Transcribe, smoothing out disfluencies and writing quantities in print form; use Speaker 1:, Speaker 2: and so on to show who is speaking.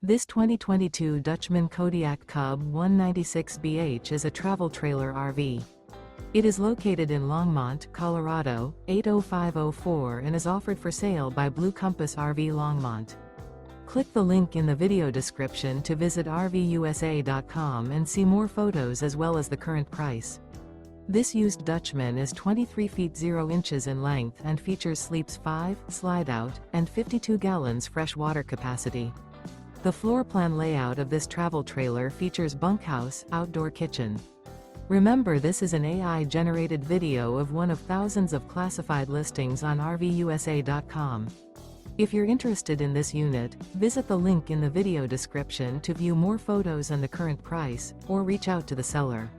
Speaker 1: This 2022 Dutchmen Kodiak Cub 196BH is a travel trailer RV. It is located in Longmont, Colorado, 80504 and is offered for sale by Blue Compass RV Longmont. Click the link in the video description to visit RVUSA.com and see more photos as well as the current price. This used Dutchman is 23 feet 0 inches in length and features sleeps 5, slide-out, and 52 gallons fresh water capacity. The floor plan layout of this travel trailer features bunkhouse, outdoor kitchen. Remember, this is an AI-generated video of one of thousands of classified listings on RVUSA.com. If you're interested in this unit, visit the link in the video description to view more photos and the current price, or reach out to the seller.